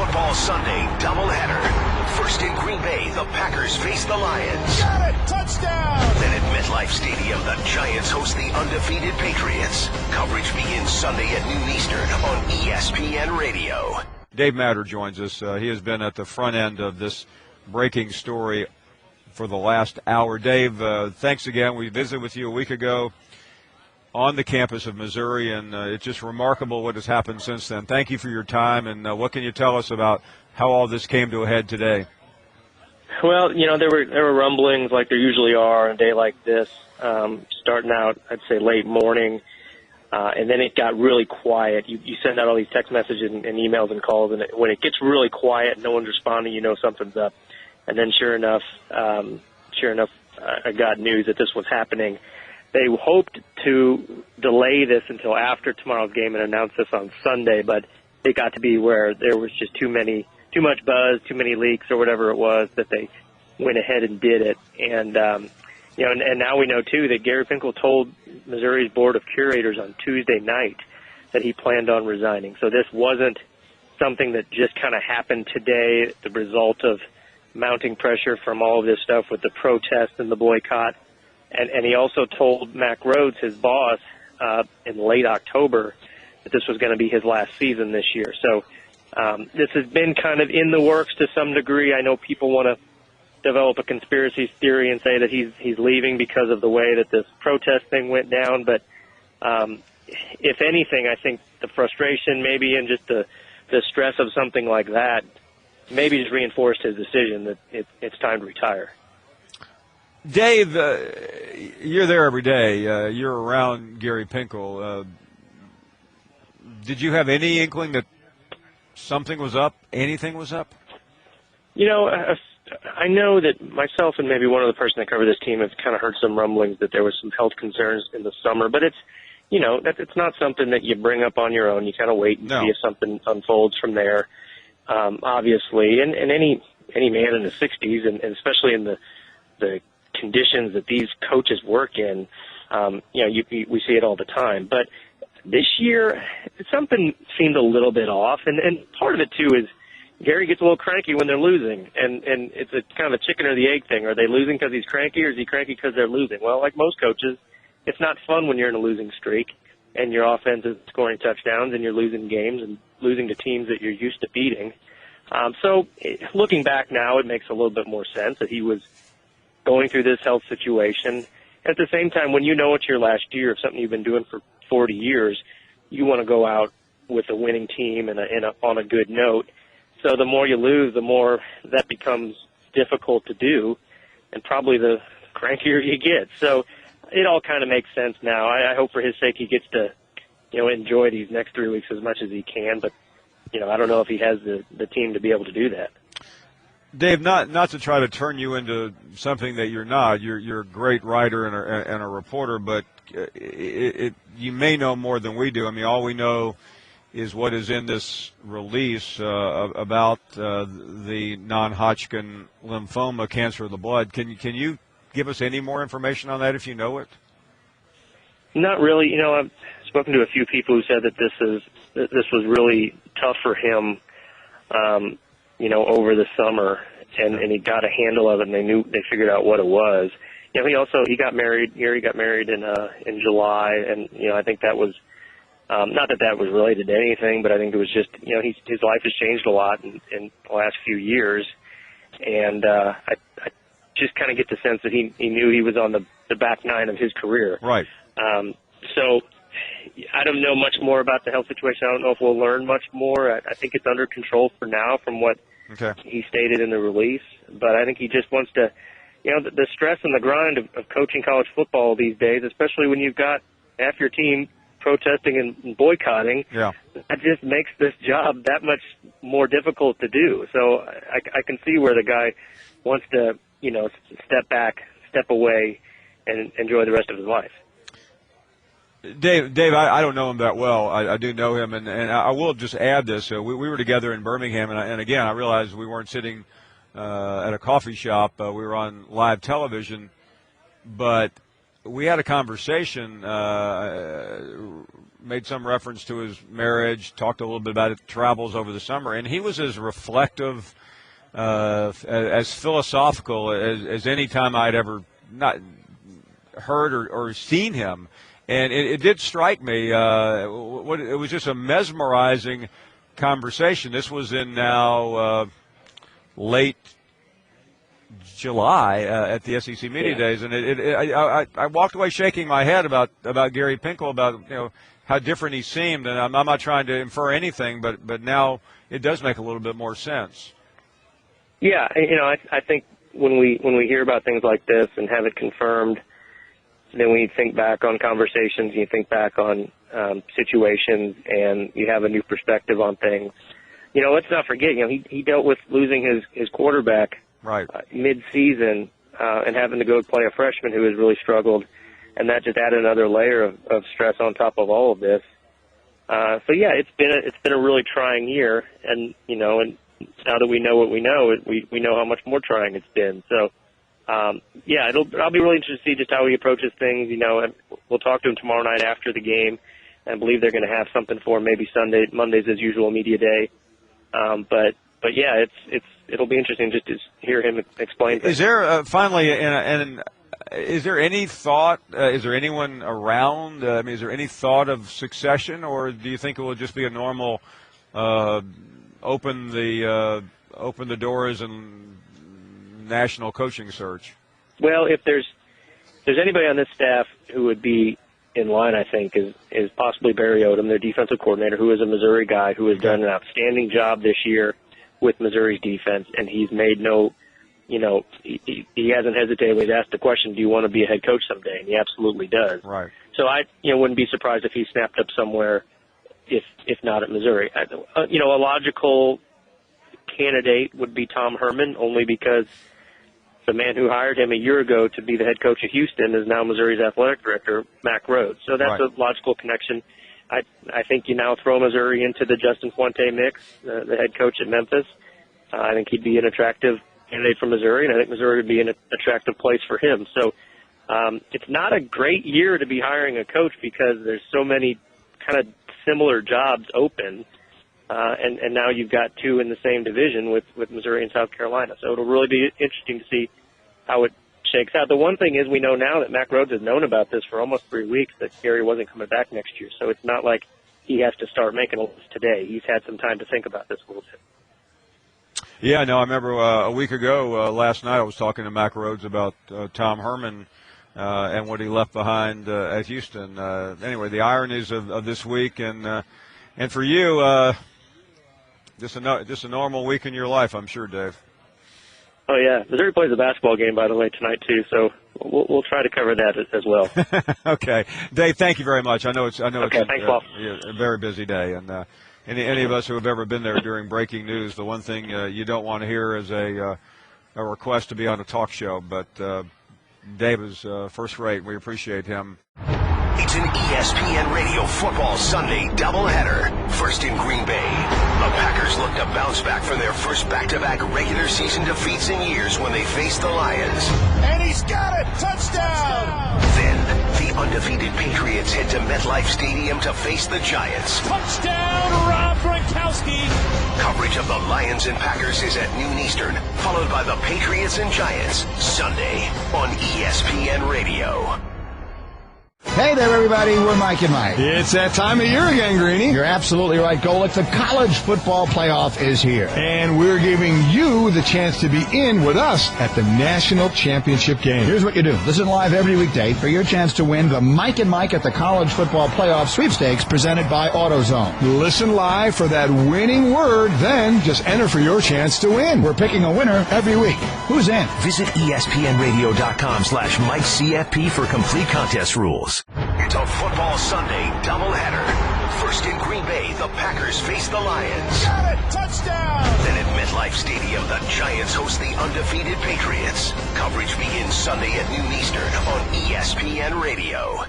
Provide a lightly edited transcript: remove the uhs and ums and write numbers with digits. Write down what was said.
Football Sunday doubleheader. First in Green Bay, the Packers face the Lions. Got it! Touchdown! Then at MetLife Stadium, the Giants host the undefeated Patriots. Coverage begins Sunday at noon Eastern on ESPN Radio. Dave Matter joins us. He has been at the front end of this breaking story for the last hour. Dave, thanks again. We visited with you a week ago on the campus of Missouri, and it's just remarkable what has happened since then. Thank you for your time, and what can you tell us about how all this came to a head today? Well, there were rumblings like there usually are on a day like this, starting out, I'd say, late morning, and then it got really quiet. You send out all these text messages and emails and calls, and when it gets really quiet, no one's responding, you know something's up. And then sure enough, I got news that this was happening. They hoped to delay this until after tomorrow's game and announce this on Sunday, but it got to be where there was just too much buzz, too many leaks or whatever it was that they went ahead and did it. And, and now we know, too, that Gary Pinkel told Missouri's Board of Curators on Tuesday night that he planned on resigning. So this wasn't something that just kind of happened today, the result of mounting pressure from all of this stuff with the protests and the boycott. And he also told Mack Rhodes, his boss, in late October, that this was going to be his last season this year. So this has been kind of in the works to some degree. I know people want to develop a conspiracy theory and say that he's leaving because of the way that this protest thing went down. But if anything, I think the frustration maybe and just the stress of something like that maybe just reinforced his decision that it's time to retire. Dave, you're there every day. You're around Gary Pinkel. Did you have any inkling that something was up, anything was up? I know that myself and maybe one other person that covered this team have kind of heard some rumblings that there was some health concerns in the summer, but it's not something that you bring up on your own. You kind of wait and see if something unfolds from there. Obviously, and any man in the 60s, and especially in the conditions that these coaches work in, we see it all the time. But this year, something seemed a little bit off, and part of it too is Gary gets a little cranky when they're losing, and it's a kind of a chicken or the egg thing. Are they losing because he's cranky, or is he cranky because they're losing? Well, like most coaches, it's not fun when you're in a losing streak and your offense is scoring touchdowns and you're losing games and losing to teams that you're used to beating. So looking back now, it makes a little bit more sense that he was going through this health situation. At the same time, when you know it's your last year of something you've been doing for 40 years, you want to go out with a winning team and on a good note. So the more you lose, the more that becomes difficult to do, and probably the crankier you get. So it all kind of makes sense now. I hope for his sake he gets to, enjoy these next 3 weeks as much as he can. But, I don't know if he has the team to be able to do that. Dave, not to try to turn you into something that you're not. You're a great writer and a reporter, but you may know more than we do. I mean, all we know is what is in this release about the non-Hodgkin lymphoma, cancer of the blood. Can you give us any more information on that if you know it? Not really. I've spoken to a few people who said that this was really tough for him, over the summer, and he got a handle of it, and they figured out what it was. He got married. Gary got married in July, and I think that was not that was related to anything, but I think it was just his life has changed a lot in the last few years, and I just kind of get the sense that he knew he was on the back nine of his career. Right. So I don't know much more about the health situation. I don't know if we'll learn much more. I think it's under control for now from what he stated in the release. But I think he just wants to, the stress and the grind of coaching college football these days, especially when you've got half your team protesting and boycotting, that just makes this job that much more difficult to do. So I can see where the guy wants to, step back, step away, and enjoy the rest of his life. Dave, I don't know him that well. I do know him, and I will just add this. We were together in Birmingham, and again, I realized we weren't sitting at a coffee shop. We were on live television, but we had a conversation made some reference to his marriage, talked a little bit about it, travels over the summer, and he was as reflective, as philosophical as any time I'd ever not heard or seen him. And it did strike me. It was just a mesmerizing conversation. This was in now late July at the SEC Media Days, and I walked away shaking my head about Gary Pinkel, about how different he seemed. And I'm not trying to infer anything, but now it does make a little bit more sense. Yeah, I think when we hear about things like this and have it confirmed, then when you think back on conversations, you think back on situations, and you have a new perspective on things. Let's not forget, he dealt with losing his quarterback right mid-season and having to go play a freshman who has really struggled, and that just added another layer of stress on top of all of this. So yeah, it's been a really trying year, and and now that we know what we know, we know how much more trying it's been. So. I'll be really interested to see just how he approaches things, and we'll talk to him tomorrow night after the game. I believe they're going to have something for him, maybe Mondays as usual, media day. But yeah, it'll be interesting just to hear him explain things. Is there, finally, and is there any thought, is there anyone around, is there any thought of succession, or do you think it will just be a normal open the doors and national coaching search? Well, if there's anybody on this staff who would be in line, I think, is possibly Barry Odom, their defensive coordinator, who is a Missouri guy who has done an outstanding job this year with Missouri's defense, and he's made he hasn't hesitated when he's asked the question, do you want to be a head coach someday? And he absolutely does. Right. So I wouldn't be surprised if he snapped up somewhere, if not at Missouri. A logical candidate would be Tom Herman, only because the man who hired him a year ago to be the head coach of Houston is now Missouri's athletic director, Mack Rhoades. So that's right. a logical connection. I think you now throw Missouri into the Justin Fuente mix, the head coach at Memphis. I think he'd be an attractive candidate for Missouri, and I think Missouri would be an attractive place for him. So it's not a great year to be hiring a coach because there's so many kind of similar jobs open. And now you've got two in the same division with Missouri and South Carolina. So it'll really be interesting to see how it shakes out. The one thing is we know now that Mack Rhoades has known about this for almost 3 weeks, that Gary wasn't coming back next year. So it's not like he has to start making a list today. He's had some time to think about this a little bit. Yeah, no, I remember a week ago, last night, I was talking to Mack Rhoades about Tom Herman and what he left behind at Houston. Anyway, the ironies of this week, and for you, just a normal week in your life, I'm sure, Dave. Oh yeah, Missouri plays a basketball game, by the way, tonight too. So we'll try to cover that as well. Okay, Dave, thank you very much. I know it's thanks, a very busy day, and any of us who have ever been there during breaking news, the one thing you don't want to hear is a request to be on a talk show. But Dave is first rate. We appreciate him. It's an ESPN Radio Football Sunday doubleheader. First in Green Bay, the Packers look to bounce back from their first back-to-back regular season defeats in years when they faced the Lions. And he's got it! Touchdown! Then, the undefeated Patriots head to MetLife Stadium to face the Giants. Touchdown, Rob Gronkowski! Coverage of the Lions and Packers is at noon Eastern, followed by the Patriots and Giants, Sunday on ESPN Radio. Hey there, everybody. We're Mike and Mike. It's that time of year again, Greenie. You're absolutely right, Golick. The college football playoff is here. And we're giving you the chance to be in with us at the national championship game. Here's what you do. Listen live every weekday for your chance to win the Mike and Mike at the college football playoff sweepstakes presented by AutoZone. Listen live for that winning word, then just enter for your chance to win. We're picking a winner every week. Who's in? Visit ESPNradio.com/MikeCFP for complete contest rules. It's a Football Sunday doubleheader. First in Green Bay, the Packers face the Lions. Got it! Touchdown! Then at MetLife Stadium, the Giants host the undefeated Patriots. Coverage begins Sunday at noon Eastern on ESPN Radio.